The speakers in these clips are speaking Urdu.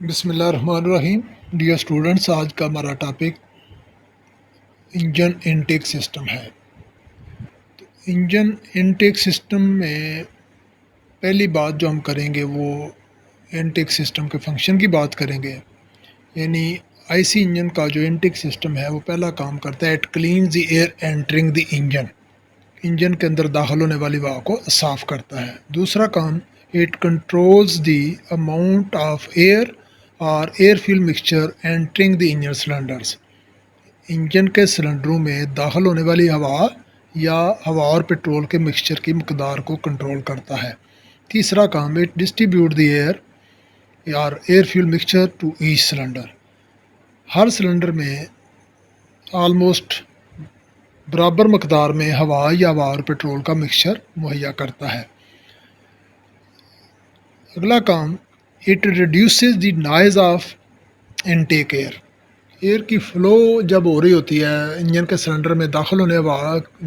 بسم اللہ الرحمن الرحیم۔ ڈیئر اسٹوڈنٹس، آج کا ہمارا ٹاپک انجن انٹیک سسٹم ہے۔ انجن انٹیک سسٹم میں پہلی بات جو ہم کریں گے وہ انٹیک سسٹم کے فنکشن کی بات کریں گے۔ یعنی آئی سی انجن کا جو انٹیک سسٹم ہے وہ پہلا کام کرتا ہے، it clean the air entering the engine, engine کے اندر داخل ہونے والی ہوا کو صاف کرتا ہے۔ دوسرا کام، it controls the amount of air اور air fuel mixture entering the engine cylinders, engine کے سلنڈروں میں داخل ہونے والی ہوا یا ہوا اور پیٹرول کے مکسچر کی مقدار کو کنٹرول کرتا ہے۔ تیسرا کام، اٹ ڈسٹریبیوٹ دی ایئر اور air fuel mixture to each cylinder, ہر سلنڈر میں آلموسٹ برابر مقدار میں ہوا یا ہوا اور پیٹرول کا مکسچر مہیا کرتا ہے۔ اگلا کام، it reduces the noise of intake air, air کی فلو جب ہو رہی ہوتی ہے انجن کے سلنڈر میں داخل ہونے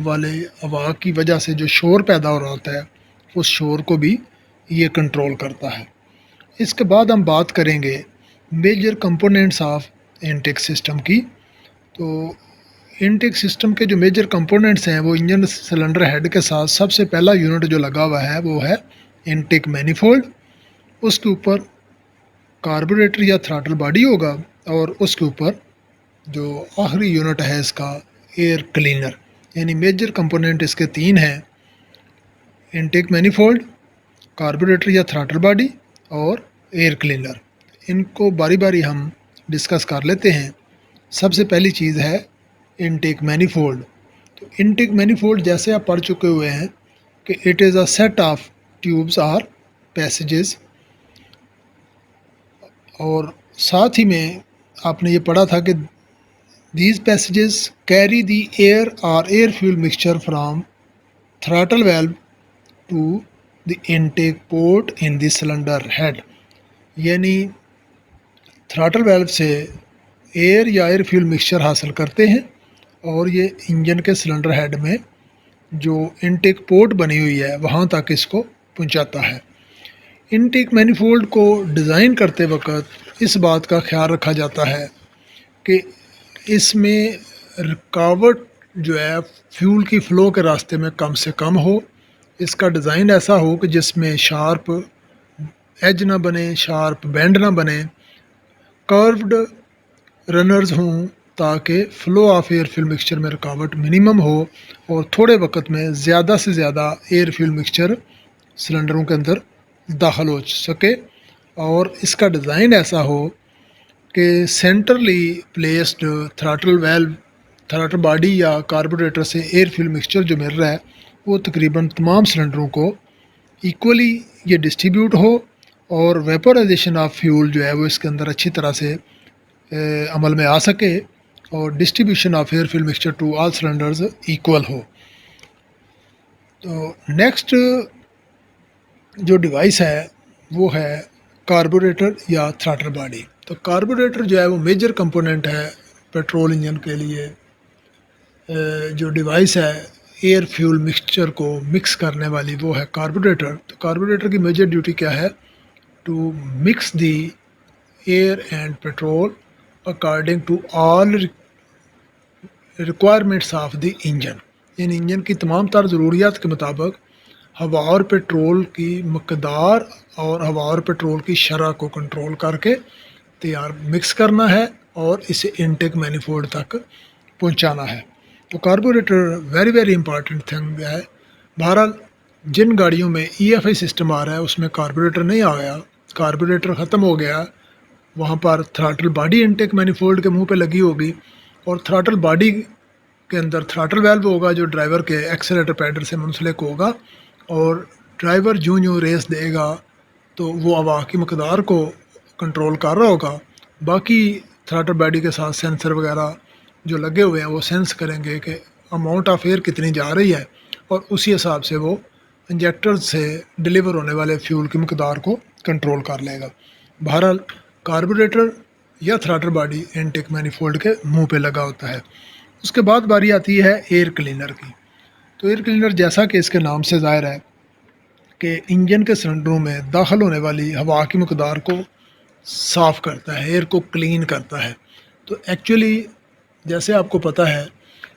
والے ہوا کی وجہ سے جو شور پیدا ہو رہا ہوتا ہے اس شور کو بھی یہ کنٹرول کرتا ہے۔ اس کے بعد ہم بات کریں گے major components of intake system کی۔ تو انٹیک سسٹم کے جو میجر کمپوننٹس ہیں وہ انجن سلنڈر ہیڈ کے ساتھ سب سے پہلا یونٹ جو لگا ہوا ہے وہ ہے انٹیک مینیفولڈ، اس کے اوپر کاربوریٹر یا تھراٹل باڈی ہوگا، اور اس کے اوپر جو آخری یونٹ ہے اس کا ایئر کلینر۔ یعنی میجر کمپوننٹ اس کے تین ہیں، انٹیک مینیفولڈ، کاربوریٹر یا تھراٹل باڈی اور ایئر کلینر۔ ان کو باری باری ہم ڈسکس کر لیتے ہیں۔ سب سے پہلی چیز ہے انٹیک مینیفولڈ۔ تو انٹیک مینیفولڈ جیسے آپ پڑھ چکے ہوئے ہیں کہ it is a set of tubes اور پیسیجز، اور ساتھ ہی میں آپ نے یہ پڑھا تھا کہ these passages carry the air اور air fuel mixture from throttle valve to the intake port in the cylinder head, یعنی تھراٹل ویلو سے ایئر یا ایئر فیول مکسچر حاصل کرتے ہیں اور یہ انجن کے سلنڈر ہیڈ میں جو انٹیک پورٹ بنی ہوئی ہے وہاں تک اس کو پہنچاتا ہے۔ انٹیک مینیفولڈ کو ڈیزائن کرتے وقت اس بات کا خیال رکھا جاتا ہے کہ اس میں رکاوٹ جو ہے فیول کی فلو کے راستے میں کم سے کم ہو، اس کا ڈیزائن ایسا ہو کہ جس میں شارپ ایج نہ بنے، شارپ بینڈ نہ بنے، کروڈ رنرز ہوں تاکہ flow of air fuel mixture میں رکاوٹ منیمم ہو اور تھوڑے وقت میں زیادہ سے زیادہ ایئر فیول مکسچر سلنڈروں کے اندر داخل ہو سکے، اور اس کا ڈیزائن ایسا ہو کہ سینٹرلی پلیسڈ تھراٹل باڈی یا کاربوریٹر سے ایئر فیول مکسچر جو مل رہا ہے وہ تقریباً تمام سلنڈروں کو ایکولی یہ ڈسٹریبیوٹ ہو، اور ویپورائزیشن آف فیول جو ہے وہ اس کے اندر اچھی طرح سے عمل میں آ سکے، اور distribution of air fuel mixture to all cylinders equal ہو۔ تو نیکسٹ جو ڈیوائس ہے وہ ہے کاربوریٹر یا تھراٹل باڈی۔ تو کاربوریٹر جو ہے وہ میجر کمپوننٹ ہے پیٹرول انجن کے لیے۔ جو ڈیوائس ہے ایئر فیول مکسچر کو مکس کرنے والی وہ ہے کاربوریٹر۔ تو کاربوریٹر کی میجر ڈیوٹی کیا ہے؟ To mix the air and petrol according to all requirements of the engine, یعنی انجن کی تمام تر ضروریات کے مطابق ہوا اور پیٹرول کی مقدار اور ہوا اور پیٹرول کی شرح کو کنٹرول کر کے تیار مکس کرنا ہے اور اسے انٹیک مینیفولڈ تک پہنچانا ہے۔ تو کاربوریٹر ویری امپارٹنٹ تھنگ ہے۔ بہرحال جن گاڑیوں میں ای ایف آئی سسٹم آ رہا ہے اس میں کاربوریٹر نہیں آ گیا، کاربوریٹر ختم ہو گیا، وہاں پر تھراٹل باڈی انٹیک مینیفولڈ کے منہ پہ لگی ہوگی، اور تھراٹل باڈی کے اندر تھراٹل ویلو ہوگا جو ڈرائیور کے ایکسیلیٹر پیڈل سے منسلک ہوگا، اور ڈرائیور جوں ریس دے گا تو وہ ہوا کی مقدار کو کنٹرول کر رہا ہوگا، باقی تھراٹل باڈی کے ساتھ سینسر وغیرہ جو لگے ہوئے ہیں وہ سینس کریں گے کہ اماؤنٹ آف ایئر کتنی جا رہی ہے، اور اسی حساب سے وہ انجیکٹر سے ڈلیور ہونے والے فیول کی مقدار کو کنٹرول کر لے گا۔ بہرحال کاربوریٹر یا تھراٹل باڈی انٹیک مینیفولڈ کے منہ پہ لگا ہوتا ہے۔ اس کے بعد باری آتی ہے ایئر کلینر کی۔ تو ایئر کلینر جیسا کہ اس کے نام سے ظاہر ہے کہ انجن کے سلنڈروں میں داخل ہونے والی ہوا کی مقدار کو صاف کرتا ہے، ایئر کو کلین کرتا ہے۔ تو ایکچولی جیسے آپ کو پتہ ہے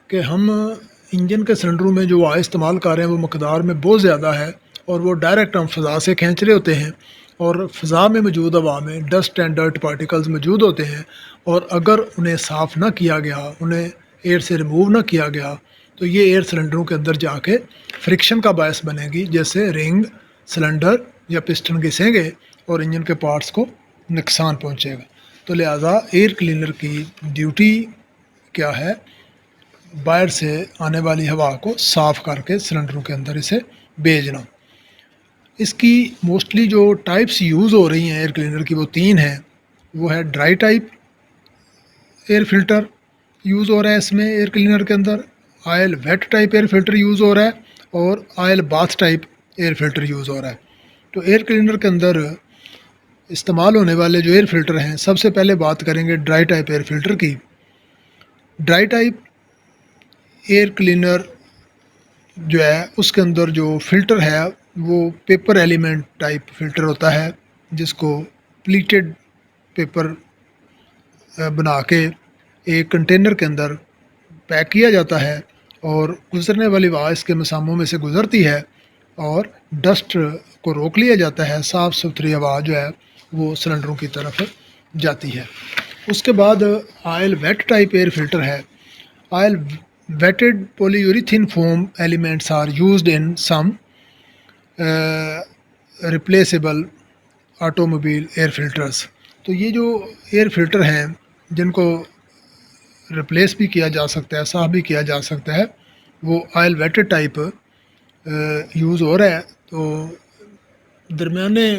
کہ ہم انجن کے سلنڈروں میں جو ہوا استعمال کر رہے ہیں وہ مقدار میں بہت زیادہ ہے، اور وہ ڈائریکٹ ہم فضا سے کھینچ رہے ہوتے ہیں، اور فضا میں موجود ہوا میں ڈسٹ اینڈ ڈرٹ پارٹیکلز موجود ہوتے ہیں، اور اگر انہیں صاف نہ کیا گیا، انہیں ایئر سے ریموو نہ کیا گیا، تو یہ ایئر سلنڈروں کے اندر جا کے فرکشن کا باعث بنے گی، جیسے رنگ، سلنڈر یا پسٹن گھسیں گے اور انجن کے پارٹس کو نقصان پہنچے گا۔ تو لہٰذا ایئر کلینر کی ڈیوٹی کیا ہے؟ باہر سے آنے والی ہوا کو صاف کر کے سلنڈروں کے اندر اسے بھیجنا۔ اس کی موسٹلی جو ٹائپس یوز ہو رہی ہیں ایئر کلینر کی وہ 3 ہیں۔ وہ ہے dry type air filter use ہو رہا ہے اس میں ایئر کلینر کے اندر، oil wet type air filter use ہو رہا ہے، اور oil bath type air filter use ہو رہا ہے۔ تو ایئر کلینر کے اندر استعمال ہونے والے جو ایئر فلٹر ہیں، سب سے پہلے بات کریں گے ڈرائی ٹائپ ایئر فلٹر کی۔ ڈرائی ٹائپ ایئر کلینر جو ہے اس کے اندر جو فلٹر ہے وہ پیپر ایلیمنٹ ٹائپ فلٹر ہوتا ہے، جس کو پلیٹڈ پیپر بنا کے ایک کنٹینر کے اندر پیک کیا جاتا ہے، اور گزرنے والی ہوا اس کے مساموں میں سے گزرتی ہے اور ڈسٹ کو روک لیا جاتا ہے، صاف ستھری ہوا جو ہے وہ سلنڈروں کی طرف جاتی ہے۔ اس کے بعد oil wet type air filter ہے۔ Oil wetted polyurethane foam elements are used in some replaceable automobile air filters. تو یہ جو ایئر فلٹر ہیں جن کو ریپلیس بھی کیا جا سکتا ہے، صاف بھی کیا جا سکتا ہے، وہ آئل ویٹڈ ٹائپ یوز ہو رہا ہے۔ تو درمیانے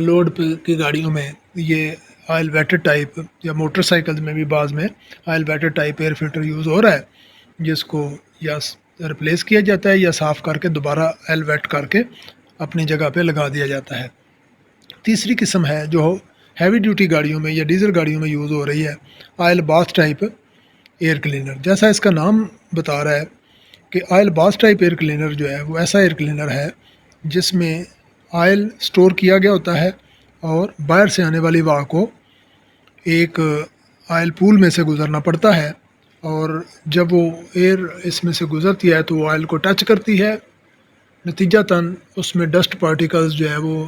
لوڈ کی گاڑیوں میں یہ آئل ویٹڈ ٹائپ، یا موٹر سائیکل میں بھی بعض میں oil wetted type air filter use ہو رہا ہے، جس کو یا ریپلیس کیا جاتا ہے یا صاف کر کے دوبارہ آئل ویٹ کر کے اپنی جگہ پہ لگا دیا جاتا ہے۔ تیسری قسم ہے جو ہیوی ڈیوٹی گاڑیوں میں یا ڈیزل گاڑیوں میں یوز ہو رہی ہے، oil bath type air cleaner. جیسا اس کا نام بتا رہا ہے کہ oil bath type air cleaner جو ہے وہ ایسا ایئر کلینر ہے جس میں آئل سٹور کیا گیا ہوتا ہے، اور باہر سے آنے والی ہوا کو ایک آئل پول میں سے گزرنا پڑتا ہے، اور جب وہ ایئر اس میں سے گزرتی ہے تو وہ آئل کو ٹچ کرتی ہے، نتیجتاً اس میں ڈسٹ پارٹیکلز جو ہے وہ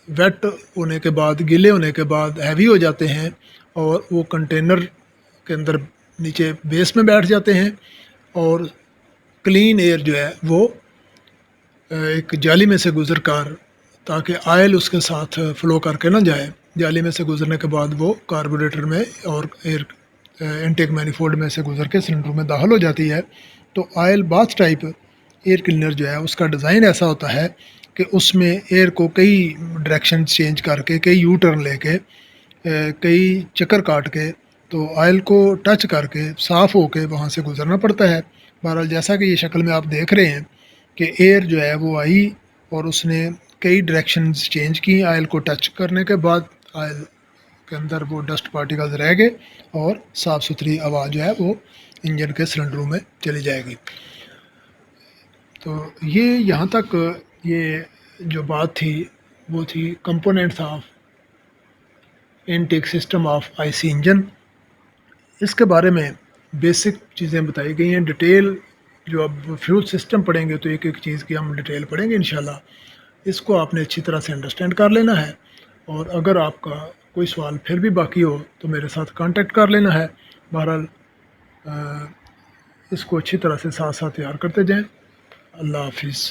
ویٹ ہونے کے بعد، گیلے ہونے کے بعد ہیوی ہو جاتے ہیں، اور وہ کنٹینر کے اندر نیچے بیس میں بیٹھ جاتے ہیں، اور کلین ایئر جو ہے وہ ایک جالی میں سے گزر کر، تاکہ آئل اس کے ساتھ فلو کر کے نہ جائے، جالی میں سے گزرنے کے بعد وہ کاربوریٹر میں اور ایئر انٹیک مینیفولڈ میں سے گزر کے سلنڈر میں داخل ہو جاتی ہے۔ تو oil bath type air cleaner جو ہے اس کا ڈیزائن ایسا ہوتا ہے کہ اس میں ایئر کو کئی ڈائریکشن چینج کر کے، کئی یو ٹرن لے کے، کئی چکر کاٹ کے، تو آئل کو ٹچ کر کے صاف ہو کے وہاں سے گزرنا پڑتا ہے۔ بہرحال جیسا کہ یہ شکل میں آپ دیکھ رہے ہیں کہ ایئر جو ہے وہ آئی اور اس نے کئی ڈائریکشنز چینج کی آئل کو ٹچ کرنے کے بعد، آئل کے اندر وہ ڈسٹ پارٹیکلز رہ گئے، اور صاف ستھری ہوا جو ہے وہ انجن کے سلنڈروں میں چلی جائے گی۔ تو یہ یہاں تک یہ جو بات تھی وہ تھی components of intake system of I C engine. اس کے بارے میں بیسک چیزیں بتائی گئی ہیں، ڈیٹیل جو اب فیول سسٹم پڑھیں گے تو ایک ایک چیز کی ہم ڈیٹیل پڑھیں گے انشاءاللہ۔ اس کو آپ نے اچھی طرح سے انڈرسٹینڈ کر لینا ہے، اور اگر آپ کا کوئی سوال پھر بھی باقی ہو تو میرے ساتھ کانٹیکٹ کر لینا ہے۔ بہرحال اس کو اچھی طرح سے ساتھ ساتھ تیار کرتے جائیں۔ اللہ حافظ۔